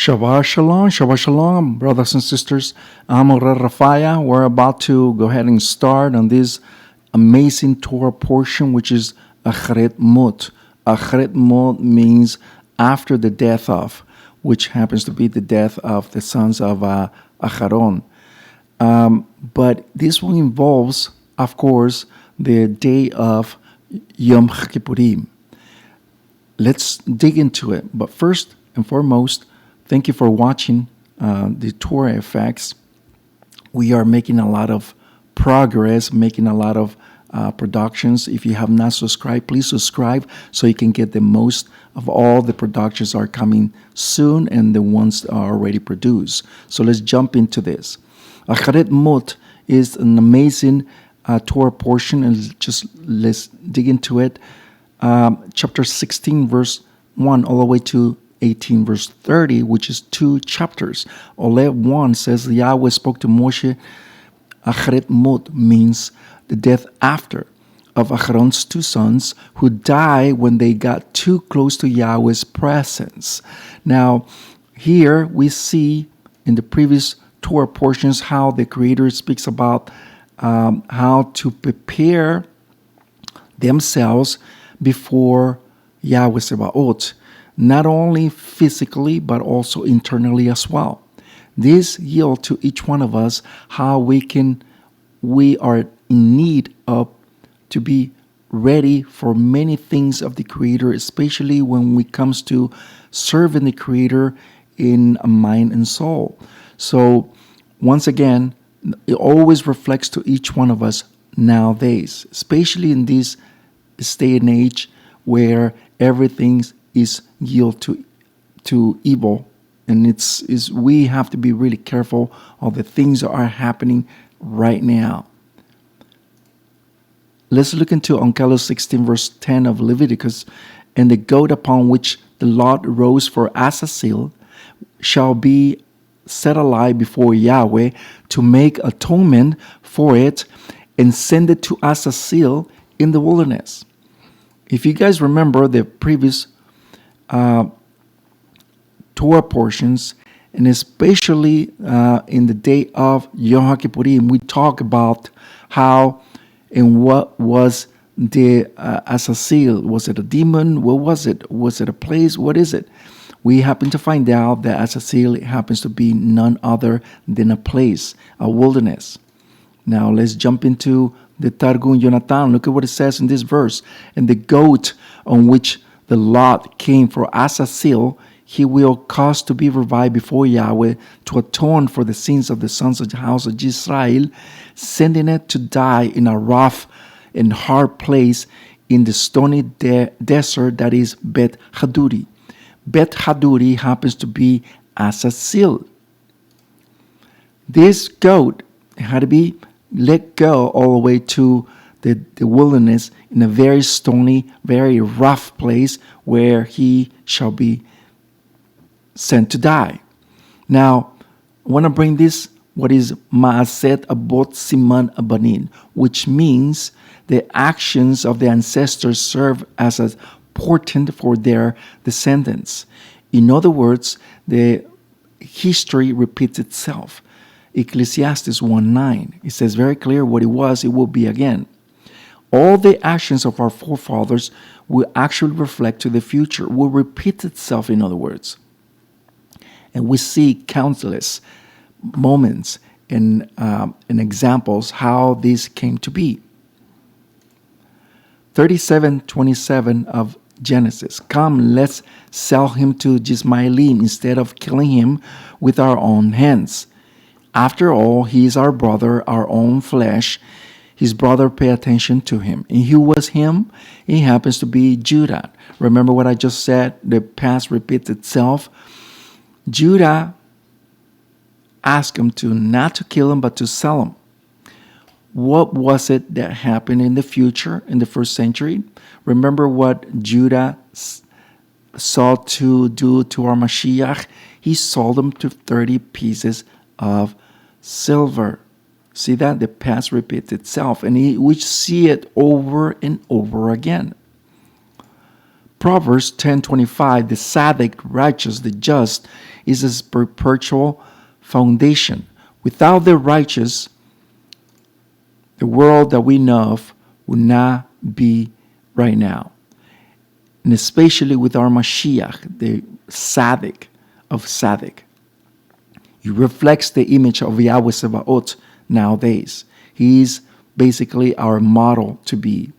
Shabbat Shalom, brothers and sisters. I'm Rapha'Yah. We're about to go ahead and start on this amazing Torah portion, which is Aharet. Aharet means after the death of, which happens to be the death of the sons of Aharon. But this one involves, of course, the day of Yom Kippurim. Let's dig into it. But first and foremost, thank you for watching the Torah effects. We are making a lot of progress, making a lot of productions. If you have not subscribed, please subscribe so you can get the most of all the productions are coming soon and the ones that are already produced. So let's jump into this. Aharet Mot is an amazing Torah portion, and just let's dig into it. Chapter 16, verse 1, all the way to 18, verse 30, which is 2 chapters. Olev 1 says, Yahweh spoke to Moshe. Aharet Mot means the death after of Aharon's 2 sons who died when they got too close to Yahweh's presence. Now, here we see in the previous Torah portions how the Creator speaks about how to prepare themselves before Yahweh Sebaot, not only physically but also internally as well. This yields to each one of us how we are in need of to be ready for many things of the Creator, especially when it comes to serving the Creator in mind and soul. So once again, it always reflects to each one of us nowadays, especially in this day and age where everything is yield to evil, and we have to be really careful of the things that are happening right now. Let's look into Onkelos 16 verse 10 of Leviticus. And the goat upon which the lot rose for Azazel shall be set alive before Yahweh to make atonement for it, and send it to Azazel in the wilderness. If you guys remember the previous Torah portions, and especially in the day of Yom Kippurim, we talk about how and what was the Azazel. Was it a demon? What was it? Was it a place? What is it? We happen to find out that Azazel happens to be none other than a place, a wilderness. Now let's jump into the Targum Yonatan. Look at what it says in this verse. And the goat on which the lot came for Azazel, he will cause to be revived before Yahweh to atone for the sins of the sons of the house of Israel, sending it to die in a rough and hard place in the stony desert that is Bet Haduri. Bet Haduri happens to be Azazel. This goat had to be let go all the way to the wilderness in a very stony, very rough place where he shall be sent to die. Now, I want to bring this, what is Ma'aset Abot Siman Abanin, which means the actions of the ancestors serve as a portent for their descendants. In other words, the history repeats itself. Ecclesiastes 1:9. It says very clear what it was, it will be again. All the actions of our forefathers will actually reflect to the future, will repeat itself, in other words. And we see countless moments and examples how this came to be. 37:27 of Genesis. Come, let's sell him to Jismaelim instead of killing him with our own hands. After all, he is our brother, our own flesh. His brother, pay attention to him. And who was him? He happens to be Judah. Remember what I just said? The past repeats itself. Judah asked him to not to kill him, but to sell him. What was it that happened in the future, in the first century? Remember what Judah sought to do to our Mashiach? He sold them to 30 pieces of silver. See that? The past repeats itself, and we see it over and over again. Proverbs 10:25, the tzaddik, righteous, the just, is a perpetual foundation. Without the righteous, the world that we know of would not be right now. And especially with our Mashiach, the tzaddik of tzaddik. He reflects the image of Yahweh Sebaot nowadays. He's basically our model to be.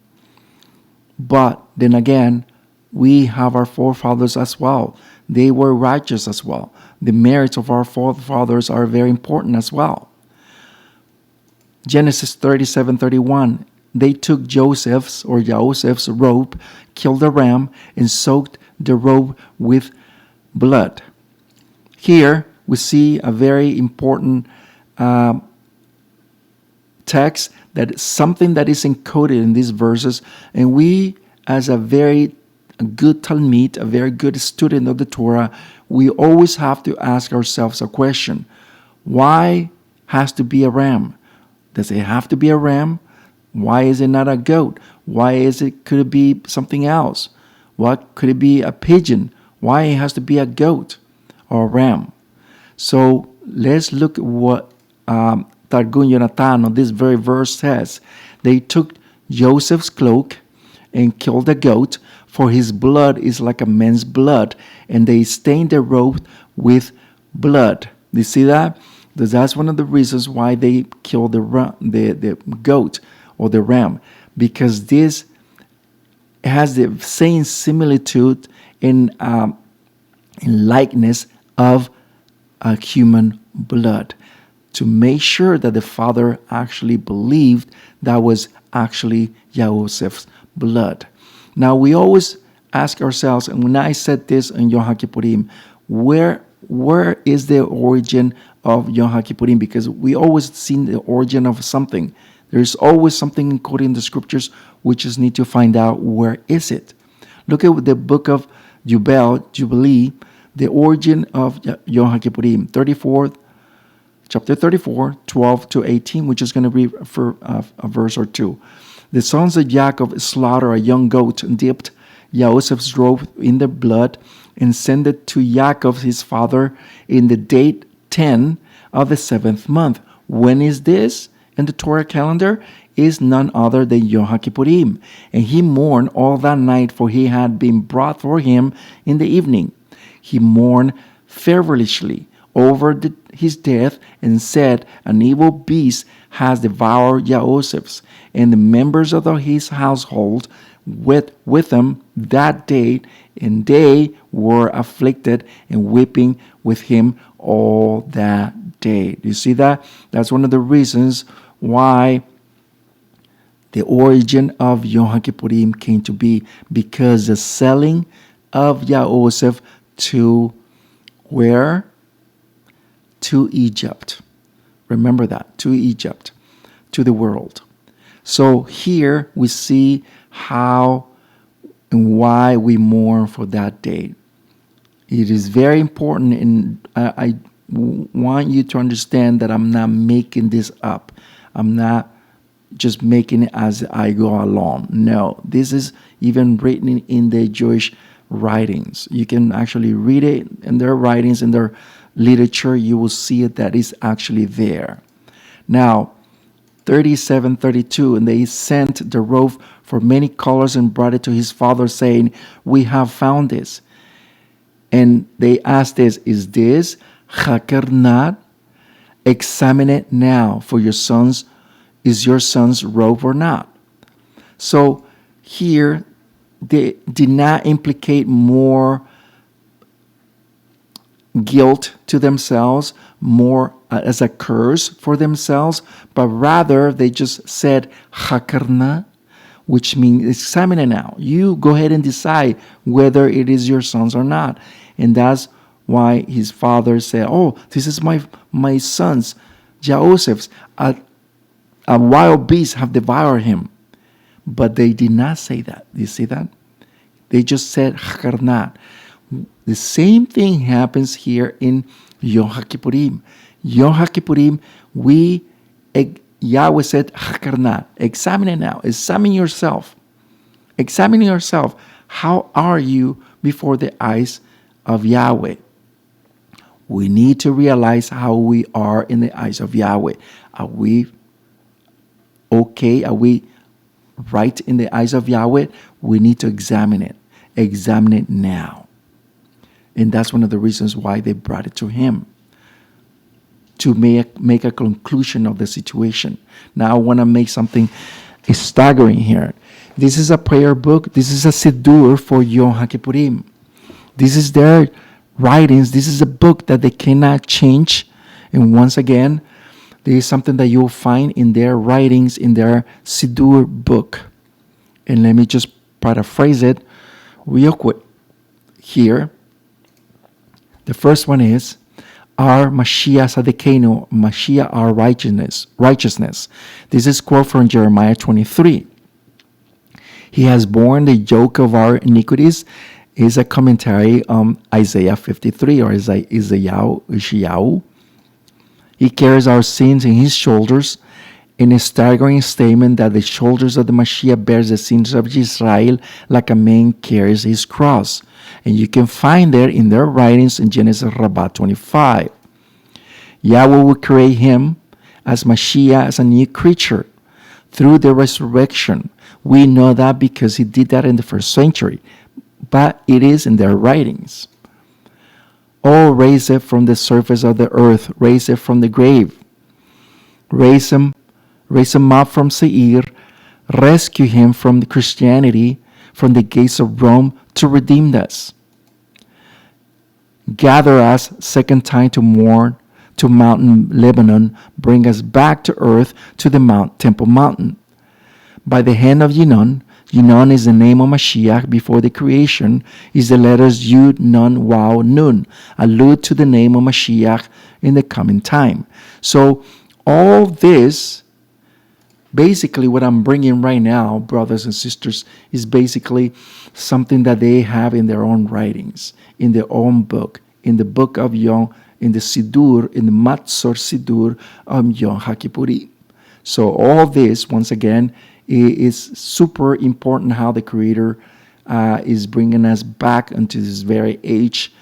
But then again, we have our forefathers as well. They were righteous as well. The merits of our forefathers are very important as well. Genesis 37:31. They took Joseph's robe, killed a ram, and soaked the robe with blood. Here we see a very important text, that is something that is encoded in these verses, and we, as a very good Talmid, a very good student of the Torah, we always have to ask ourselves a question: why has to be a ram? Does it have to be a ram? Why is it not a goat? Could it be something else? What could it be? A pigeon? Why it has to be a goat or a ram? So let's look at what Targum Yonatan on this very verse says. They took Joseph's cloak and killed a goat, for his blood is like a man's blood, and they stained the robe with blood. Do you see that? That's one of the reasons why they killed the goat or the ram, because this has the same similitude in likeness of a human blood, to make sure that the father actually believed that was actually Joseph's blood. Now we always ask ourselves, and when I said this in Yom HaKippurim, where is the origin of Yom HaKippurim? Because we always seen the origin of something. There's always something encoded in the scriptures. We just need to find out where is it. Look at the book of Jubilee, the origin of Yom HaKippurim, chapter 34, 12 to 18, which is going to be for a verse or two. The sons of Jacob slaughter a young goat and dipped Joseph's robe in the blood and sent it to Jacob his father in the date 10 of the 7th month. When is this in the Torah calendar? Is none other than Yom HaKippurim. And he mourned all that night, for he had been brought for him in the evening. He mourned fervently over his death and said, an evil beast has devoured Joseph's and the members of his household with him that day, and they were afflicted and weeping with him all that day. Do you see that? That's one of the reasons why the origin of Yom HaKippurim came to be, because the selling of Joseph to where? To Egypt. Remember that, to Egypt, to the world. So here we see how and why we mourn for that day. It is very important, and I want you to understand that I'm not making this up. I'm not just making it as I go along. No, this is even written in the Jewish writings. You can actually read it in their writings, in their literature. You will see it that is actually there. Now, 37:32, and they sent the robe for many colors and brought it to his father, saying, we have found this. And they asked this, is this Chakarnat? Examine it now, for your son's is your son's robe or not? So here they did not implicate more guilt to themselves, more as a curse for themselves, but rather they just said Chakarna, which means examine it now. You go ahead and decide whether it is your son's or not. And that's why his father said, oh, this is my son's, Joseph's. A wild beast have devoured him. But they did not say that. Do you see that? They just said Chakarnat. The same thing happens here in Yom HaKippurim. Yom HaKippurim, Yahweh said Chakarnat. Examine it now. Examine yourself. Examine yourself. How are you before the eyes of Yahweh? We need to realize how we are in the eyes of Yahweh. Are we okay? Are we right in the eyes of Yahweh? We need to examine it. Examine it now. And that's one of the reasons why they brought it to him, to make a conclusion of the situation. Now I want to make something staggering here. This is a prayer book. This is a Siddur for Yom HaKippurim. This is their writings. This is a book that they cannot change. And once again, this is something that you'll find in their writings, in their Siddur book. And let me just paraphrase it real quick here. The first one is, our Mashiach Sadekenu, Mashiach our righteousness. This is quote from Jeremiah 23. He has borne the yoke of our iniquities is a commentary on Isaiah 53 or Isaiah. He carries our sins in his shoulders, in a staggering statement that the shoulders of the Mashiach bears the sins of Israel like a man carries his cross. And you can find that in their writings in Genesis Rabbah 25. Yahweh will create him as Mashiach, as a new creature, through the resurrection. We know that because he did that in the first century, but it is in their writings. Oh, raise it from the surface of the earth, raise it from the grave. Raise him up from Seir, rescue him from the Christianity, from the gates of Rome, to redeem us. Gather us second time to mourn, to mountain Lebanon, bring us back to earth, to the Temple Mountain. By the hand of Yinon is the name of Mashiach before the creation, is the letters Yud, Nun, Waw, Nun, allude to the name of Mashiach in the coming time. So all this, basically what I'm bringing right now, brothers and sisters, is basically something that they have in their own writings, in their own book, in the book of Yom, in the Siddur, in the Matzor Siddur of Yom HaKippurim. So all this, once again, is super important how the Creator is bringing us back into this very age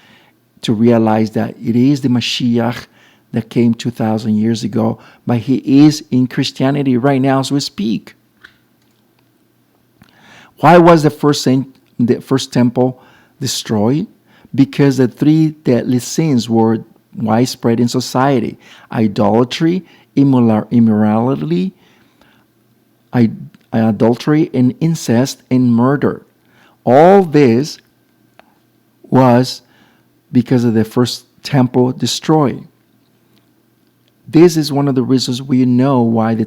to realize that it is the Mashiach that came 2,000 years ago, but he is in Christianity right now as we speak. Why was the first temple destroyed? Because the three deadly sins were widespread in society: idolatry, immorality, adultery, and incest, and murder. All this was because of the first temple destroyed. This is one of the reasons we know why the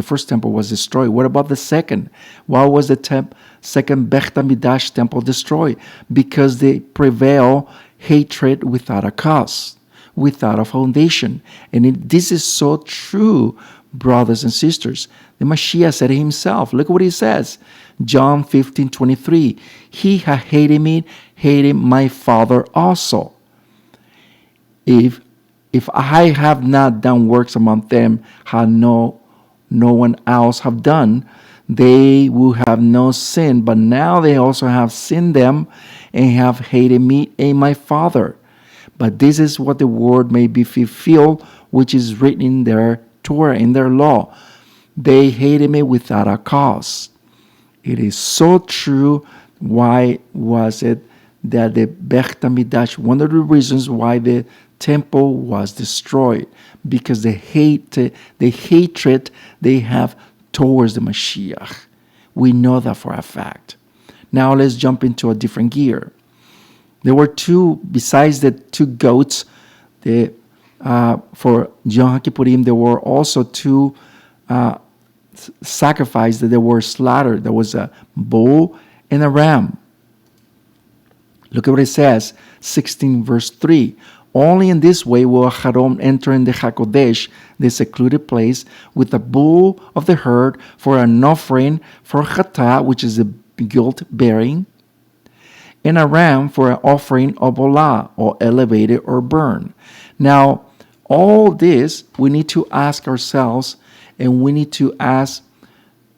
first temple was destroyed. What about the second? Why was the second Beit HaMikdash temple destroyed? Because they prevail hatred without a cause, without a foundation. And this is so true, brothers and sisters. The Mashiach said it himself. Look at what he says. John 15:23. He that hated me, hated my Father also. If I have not done works among them, how no one else have done, they will have no sin. But now they also have sinned them and have hated me and my Father. But this is what the word may be fulfilled, which is written in their Torah, in their law. They hated me without a cause. It is so true. Why was it that the Beit HaMikdash, one of the reasons why the temple was destroyed? Because the hatred they have towards the Mashiach. We know that for a fact. Now let's jump into a different gear. There were two, besides the two goats, for Yom HaKippurim, there were also two sacrifices that they were slaughtered. There was a bull and a ram. Look at what it says, 16 verse 3. Only in this way will Aharet enter in the Hakodesh, the secluded place, with a bull of the herd for an offering for Chata, which is the guilt bearing, and a ram for an offering of Olah, or elevated or burn. Now, all this we need to ask ourselves, and we need to ask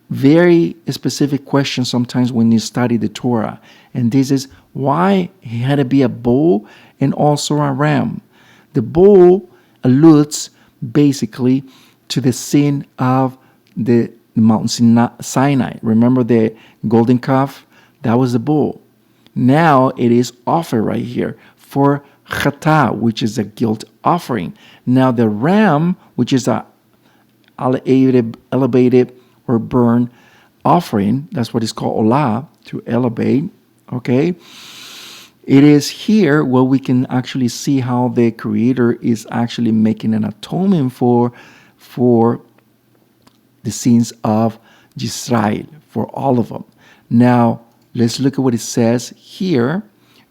very specific question sometimes when you study the Torah. And this is why he had to be a bull and also a ram. The bull alludes basically to the sin of the Mount Sinai. Remember the golden calf? That was the bull. Now it is offered right here for chata, which is a guilt offering. Now the ram, which is a elevated or burn offering, that's what is called olah, to elevate, okay? It is here where we can actually see how the Creator is actually making an atonement for the sins of Israel, for all of them. Now, let's look at what it says here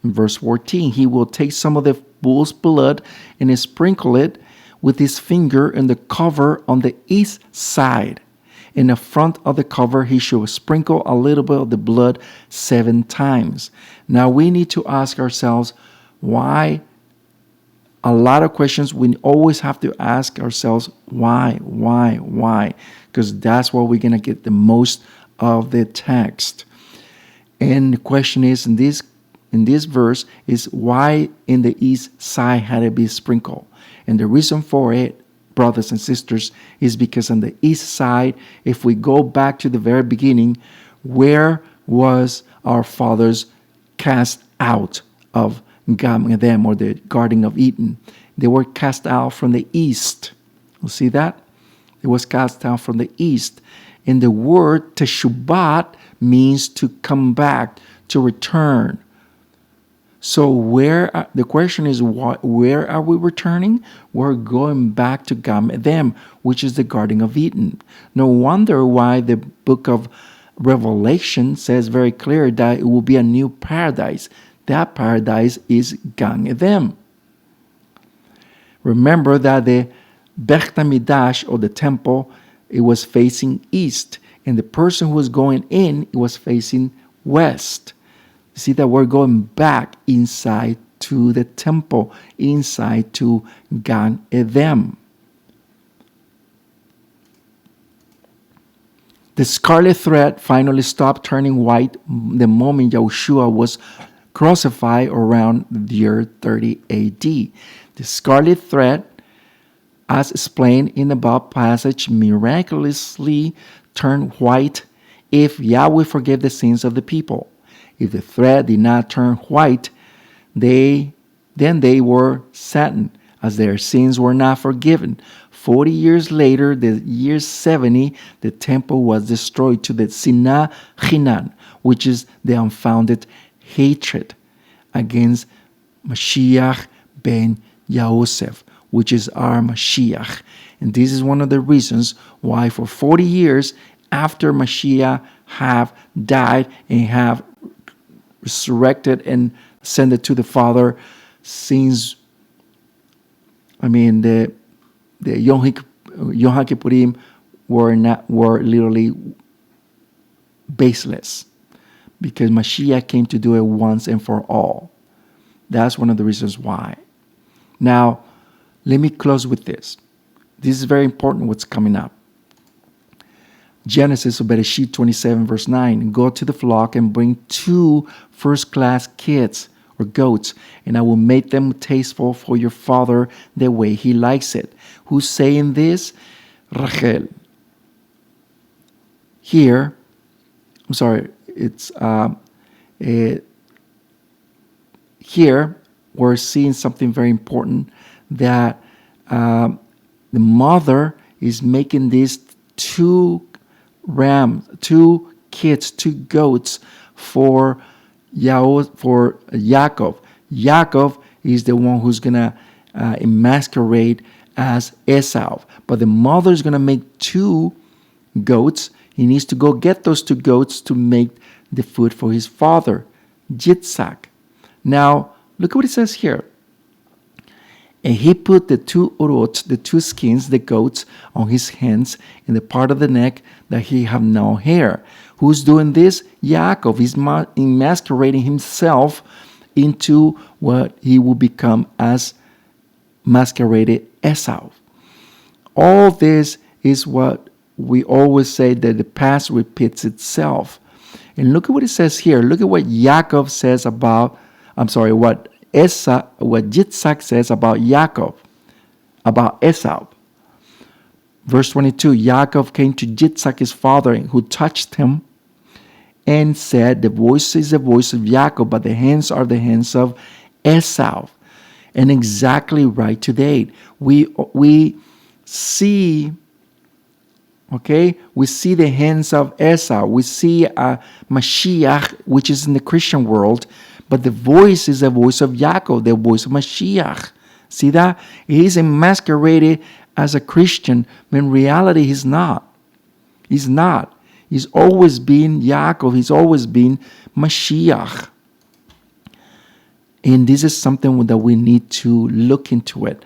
in verse 14. He will take some of the bull's blood and sprinkle it with his finger in the cover on the east side. In the front of the cover, he should sprinkle a little bit of the blood 7 times. Now, we need to ask ourselves why. A lot of questions we always have to ask ourselves, why? Because that's where we're going to get the most of the text. And the question is, in this verse, is why in the east side had it be sprinkled? And the reason for it, brothers and sisters, is because on the east side, if we go back to the very beginning, where was our fathers cast out of Edom, or the Garden of Eden? They were cast out from the east. You see that? It was cast out from the east. And the word teshubbat means to come back, to return. So the question is, where are we returning? We're going back to Edom, which is the Garden of Eden. No wonder why the book of Revelation says very clear that it will be a new paradise. That paradise is Gan Edom. Remember that the Beit HaMikdash, or the temple, it was facing east, and the person who was going in, it was facing west. You see that we're going back inside to the temple, inside to Gan Edom. The scarlet thread finally stopped turning white the moment Yahushua was crucified around the year 30 AD. The scarlet thread, as explained in the above passage, miraculously turned white if Yahweh forgave the sins of the people. If the thread did not turn white, then they were saddened, as their sins were not forgiven. 40 years later, the year 70, the temple was destroyed to the Sinah Chinan, which is the unfounded hatred against Mashiach ben Yosef, which is our Mashiach. And this is one of the reasons why for 40 years after Mashiach have died and have resurrected and ascended to the Father, since the Yom Kippurim were literally baseless, because Mashiach came to do it once and for all. That's one of the reasons why. Now, let me close with this. This is very important what's coming up. Genesis of Bereshit 27 verse 9. Go to the flock and bring 2 first-class kids or goats, and I will make them tasteful for your father the way he likes it. Who's saying this? Rachel. Here, I'm sorry, it's here we're seeing something very important, that the mother is making these 2 kids, 2 goats for Yaakov. Yaakov is the one who's gonna masquerade as Esau, but the mother is gonna make 2 goats. He needs to go get those 2 goats to make the food for his father, Yitzhak. Now, look at what it says here. And he put the 2 urot, the 2 skins, the goats, on his hands in the part of the neck that he have no hair. Who's doing this? Yaakov. He's masquerading himself into what he will become as masqueraded Esau. All this is what we always say that the past repeats itself. And look at what it says here. Look at what Yaakov says about, what Yitzhak says about Yaakov, about Esau. Verse 22, Yaakov came to Yitzhak his father, who touched him and said, the voice is the voice of Yaakov, but the hands are the hands of Esau. And exactly right today. We see, we see the hands of Esau. We see Mashiach, which is in the Christian world, but the voice is the voice of Yaakov, the voice of Mashiach. See that? He's masqueraded as a Christian, but in reality he's not. He's not. He's always been Yaakov. He's always been Mashiach. And this is something that we need to look into it.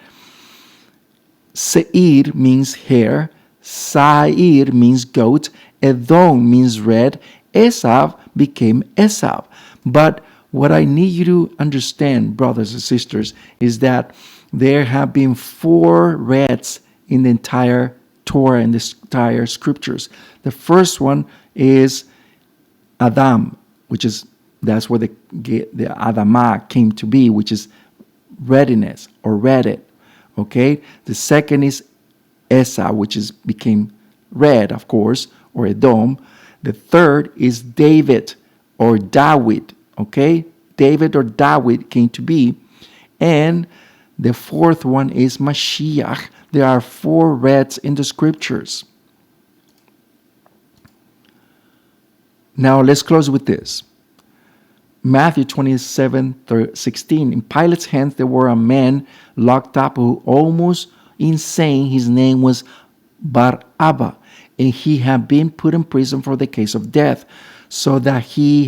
Seir means hair. Sair means goat. Edom means red. Esau became Esau. But what I need you to understand, brothers and sisters, is that there have been 4 reds in the entire Torah and the entire scriptures. The first one is Adam, that's where the Adamah came to be, which is readiness or reddit. The second is Esau, which became red, of course, or Edom. The third is David or David. David or David came to be. And the fourth one is Mashiach. There are 4 reds in the scriptures. Now let's close with this. Matthew 27:16. In Pilate's hands there were a man locked up who almost insane. His name was Barabbas, and he had been put in prison for the case of death, so that he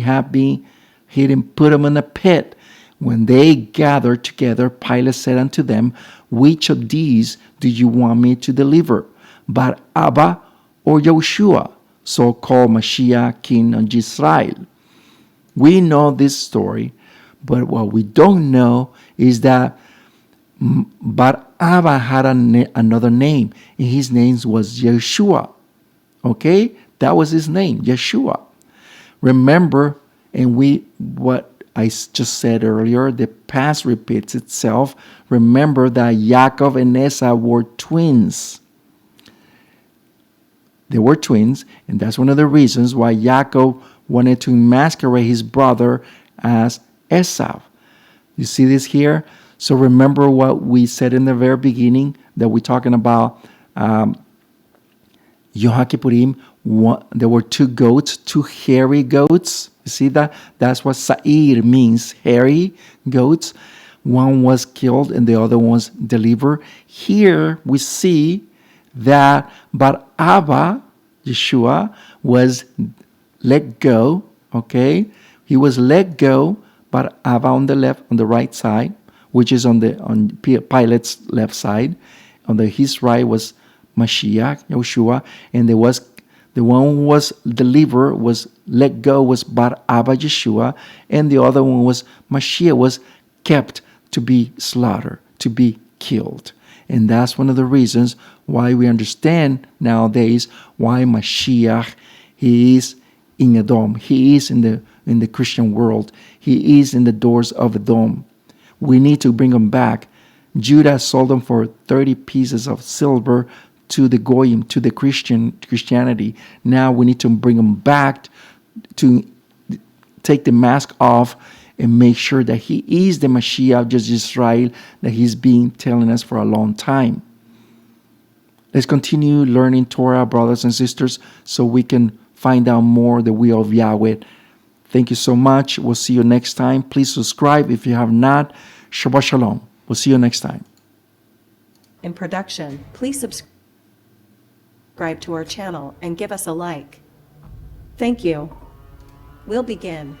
didn't put him in a pit. When they gathered together, Pilate said unto them, which of these do you want me to deliver, Barabbas or Yeshua, so-called Mashiach, king of Israel? We know this story, but what we don't know is that Barabbas had another name, and his name was Yeshua. That was his name, Yeshua. Remember, what I just said earlier, the past repeats itself. Remember that Yaakov and Esau were twins. They were twins, and that's one of the reasons why Yaakov wanted to masquerade his brother as Esau. You see this here? So remember what we said in the very beginning, that we're talking about Yom Kippurim. There were 2 goats, 2 hairy goats. You see that? That's what Sa'ir means, hairy goats. One was killed and the other one was delivered. Here we see that Barabbas, Yeshua, was let go. He was let go. Barabbas on the right side, which is on Pilate's left side. On his right was Mashiach, Yeshua, and the one who was delivered, was let go, was Barabbas, Yeshua, and the other one was Mashiach, was kept to be slaughtered, to be killed. And that's one of the reasons why we understand nowadays why Mashiach, he is in Edom. He is in the Christian world. He is in the doors of Edom. We need to bring him back. Judah sold him for 30 pieces of silver to the Goyim, to the Christianity. Now we need to bring him back to take the mask off and make sure that he is the Mashiach of Israel that he's been telling us for a long time. Let's continue learning Torah, brothers and sisters, so we can find out more the will of Yahweh. Thank you so much. We'll see you next time. Please subscribe if you have not. Shabbat Shalom. We'll see you next time. In production, please subscribe to our channel and give us a like. Thank you. We'll begin.